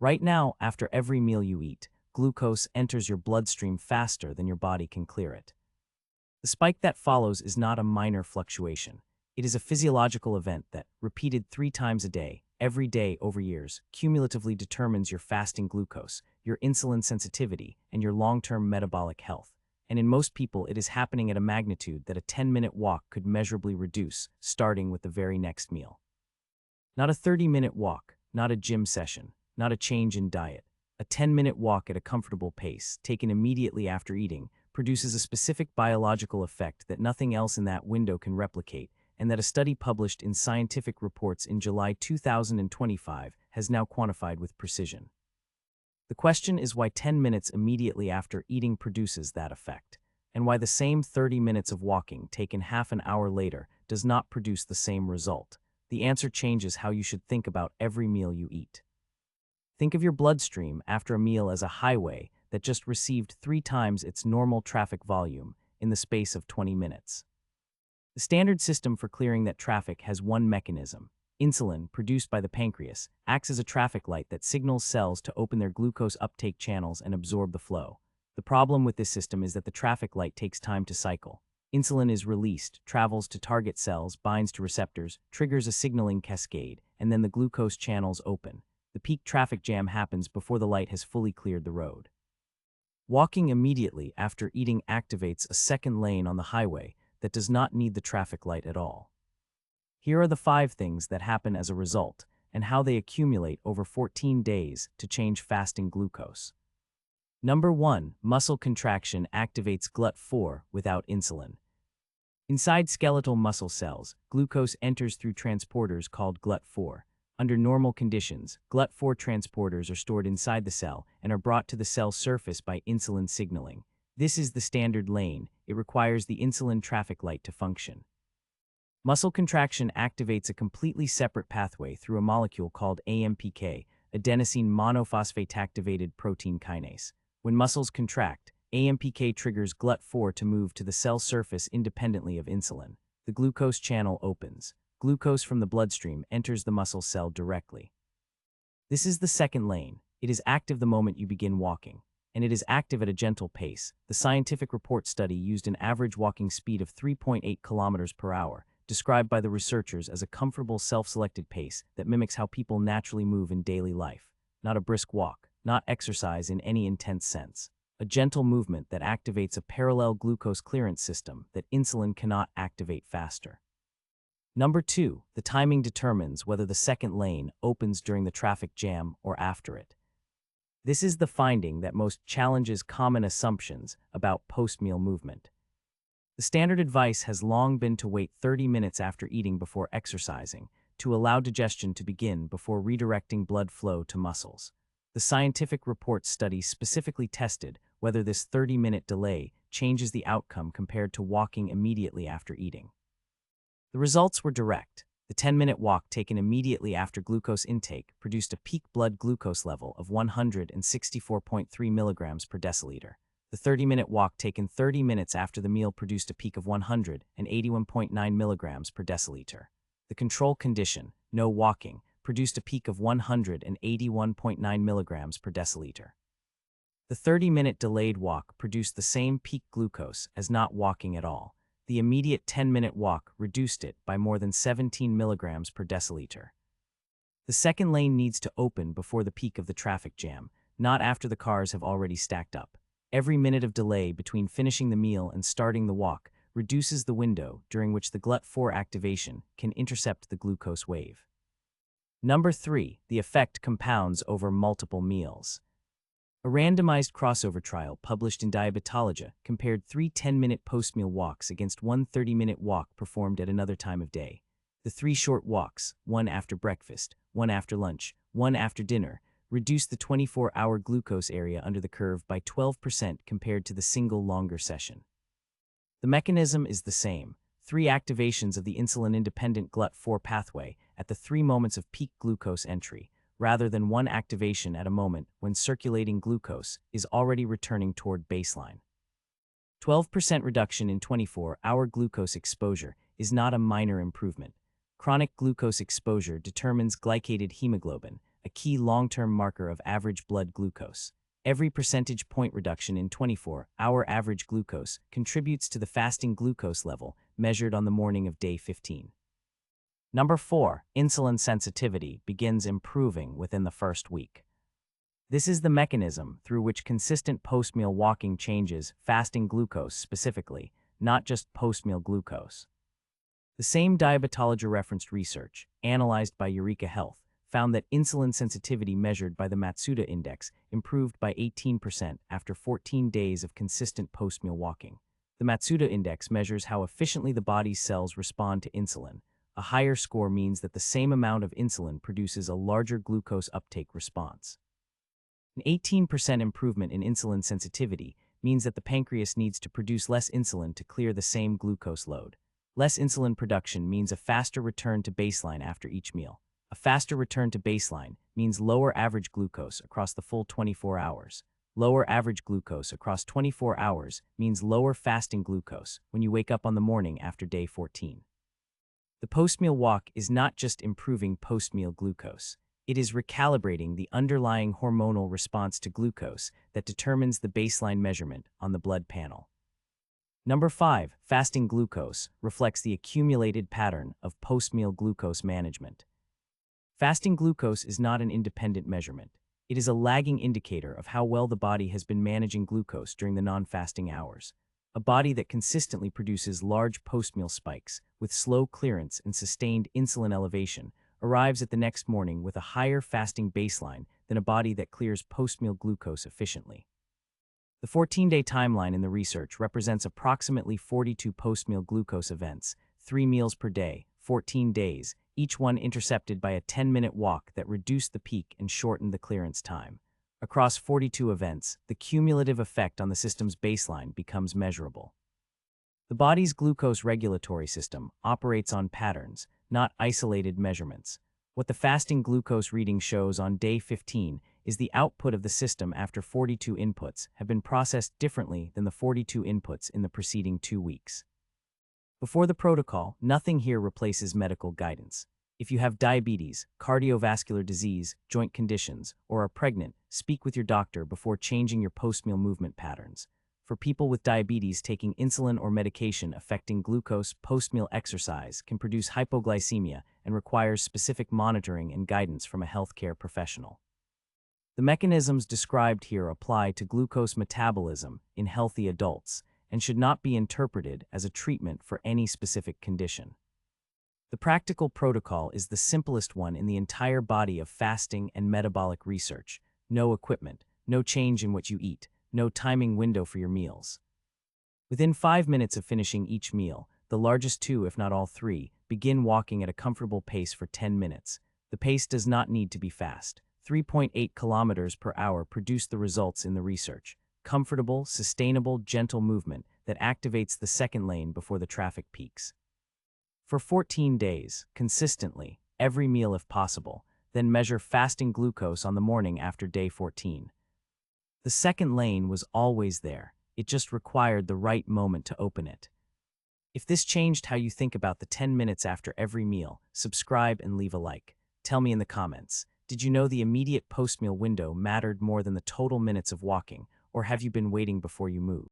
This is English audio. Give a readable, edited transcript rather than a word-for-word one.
Right now, after every meal you eat, glucose enters your bloodstream faster than your body can clear it. The spike that follows is not a minor fluctuation. It is a physiological event that, repeated 3 times a day, every day over years, cumulatively determines your fasting glucose, your insulin sensitivity, and your long-term metabolic health. And in most people, it is happening at a magnitude that a 10-minute walk could measurably reduce, starting with the very next meal. Not a 30-minute walk, not a gym session, not a change in diet. A 10-minute walk at a comfortable pace, taken immediately after eating, produces a specific biological effect that nothing else in that window can replicate, and that a study published in Scientific Reports in July 2025 has now quantified with precision. The question is why 10 minutes immediately after eating produces that effect, and why the same 30 minutes of walking taken half an hour later does not produce the same result. The answer changes how you should think about every meal you eat. Think of your bloodstream after a meal as a highway that just received 3 times its normal traffic volume in the space of 20 minutes. The standard system for clearing that traffic has one mechanism. Insulin, produced by the pancreas, acts as a traffic light that signals cells to open their glucose uptake channels and absorb the flow. The problem with this system is that the traffic light takes time to cycle. Insulin is released, travels to target cells, binds to receptors, triggers a signaling cascade, and then the glucose channels open. The peak traffic jam happens before the light has fully cleared the road. Walking immediately after eating activates a second lane on the highway that does not need the traffic light at all. Here are the 5 things that happen as a result, and how they accumulate over 14 days to change fasting glucose. Number 1. Muscle contraction activates GLUT4 without insulin. Inside skeletal muscle cells, glucose enters through transporters called GLUT4. Under normal conditions, GLUT4 transporters are stored inside the cell and are brought to the cell surface by insulin signaling. This is the standard lane. It requires the insulin traffic light to function. Muscle contraction activates a completely separate pathway through a molecule called AMPK, adenosine monophosphate activated protein kinase. When muscles contract, AMPK triggers GLUT4 to move to the cell surface independently of insulin. The glucose channel opens. Glucose from the bloodstream enters the muscle cell directly. This is the second lane. It is active the moment you begin walking, and it is active at a gentle pace. The Scientific Report study used an average walking speed of 3.8 kilometers per hour, described by the researchers as a comfortable self-selected pace that mimics how people naturally move in daily life. Not a brisk walk, not exercise in any intense sense. A gentle movement that activates a parallel glucose clearance system that insulin cannot activate faster. Number 2, the timing determines whether the second lane opens during the traffic jam or after it. This is the finding that most challenges common assumptions about post-meal movement. The standard advice has long been to wait 30 minutes after eating before exercising, to allow digestion to begin before redirecting blood flow to muscles. The Scientific Report study specifically tested whether this 30-minute delay changes the outcome compared to walking immediately after eating. The results were direct. The 10-minute walk taken immediately after glucose intake produced a peak blood glucose level of 164.3 milligrams per deciliter. The 30-minute walk taken 30 minutes after the meal produced a peak of 181.9 milligrams per deciliter. The control condition, no walking, produced a peak of 181.9 milligrams per deciliter. The 30-minute delayed walk produced the same peak glucose as not walking at all. The immediate 10-minute walk reduced it by more than 17 milligrams per deciliter. The second lane needs to open before the peak of the traffic jam, not after the cars have already stacked up. Every minute of delay between finishing the meal and starting the walk reduces the window during which the GLUT4 activation can intercept the glucose wave. Number 3, the effect compounds over multiple meals. A randomized crossover trial published in Diabetology compared 3 10-minute post-meal walks against 1 30-minute walk performed at another time of day. The 3 short walks, one after breakfast, one after lunch, one after dinner, reduced the 24-hour glucose area under the curve by 12% compared to the single longer session. The mechanism is the same. 3 activations of the insulin-independent GLUT4 pathway at the 3 moments of peak glucose entry, rather than 1 activation at a moment when circulating glucose is already returning toward baseline. 12% reduction in 24-hour glucose exposure is not a minor improvement. Chronic glucose exposure determines glycated hemoglobin, a key long-term marker of average blood glucose. Every percentage point reduction in 24-hour average glucose contributes to the fasting glucose level measured on the morning of day 15. Number 4, insulin sensitivity begins improving within the first week. This is the mechanism through which consistent post-meal walking changes fasting glucose specifically, not just post-meal glucose. The same diabetology-referenced research, analyzed by Eureka Health, found that insulin sensitivity measured by the Matsuda Index improved by 18% after 14 days of consistent post-meal walking. The Matsuda Index measures how efficiently the body's cells respond to insulin. A higher score means that the same amount of insulin produces a larger glucose uptake response. An 18% improvement in insulin sensitivity means that the pancreas needs to produce less insulin to clear the same glucose load. Less insulin production means a faster return to baseline after each meal. A faster return to baseline means lower average glucose across the full 24 hours. Lower average glucose across 24 hours means lower fasting glucose when you wake up on the morning after day 14. The post-meal walk is not just improving post-meal glucose. It is recalibrating the underlying hormonal response to glucose that determines the baseline measurement on the blood panel. Number 5, fasting glucose reflects the accumulated pattern of post-meal glucose management. Fasting glucose is not an independent measurement. It is a lagging indicator of how well the body has been managing glucose during the non-fasting hours. A body that consistently produces large post-meal spikes with slow clearance and sustained insulin elevation arrives at the next morning with a higher fasting baseline than a body that clears post-meal glucose efficiently. The 14-day timeline in the research represents approximately 42 post-meal glucose events, 3 meals per day, 14 days, each one intercepted by a 10-minute walk that reduced the peak and shortened the clearance time. Across 42 events, the cumulative effect on the system's baseline becomes measurable. The body's glucose regulatory system operates on patterns, not isolated measurements. What the fasting glucose reading shows on day 15 is the output of the system after 42 inputs have been processed differently than the 42 inputs in the preceding 2 weeks. Before the protocol, nothing here replaces medical guidance. If you have diabetes, cardiovascular disease, joint conditions, or are pregnant, speak with your doctor before changing your post-meal movement patterns. For people with diabetes, taking insulin or medication affecting glucose post-meal exercise can produce hypoglycemia and requires specific monitoring and guidance from a healthcare professional. The mechanisms described here apply to glucose metabolism in healthy adults and should not be interpreted as a treatment for any specific condition. The practical protocol is the simplest one in the entire body of fasting and metabolic research. No equipment, no change in what you eat, no timing window for your meals. Within 5 minutes of finishing each meal, the largest 2, if not all 3, begin walking at a comfortable pace for 10 minutes. The pace does not need to be fast. 3.8 kilometers per hour produced the results in the research. Comfortable, sustainable, gentle movement that activates the second lane before the traffic peaks. For 14 days, consistently, every meal if possible, then measure fasting glucose on the morning after day 14. The second lane was always there. It just required the right moment to open it. If this changed how you think about the 10 minutes after every meal, subscribe and leave a like. Tell me in the comments, did you know the immediate post-meal window mattered more than the total minutes of walking, or have you been waiting before you move?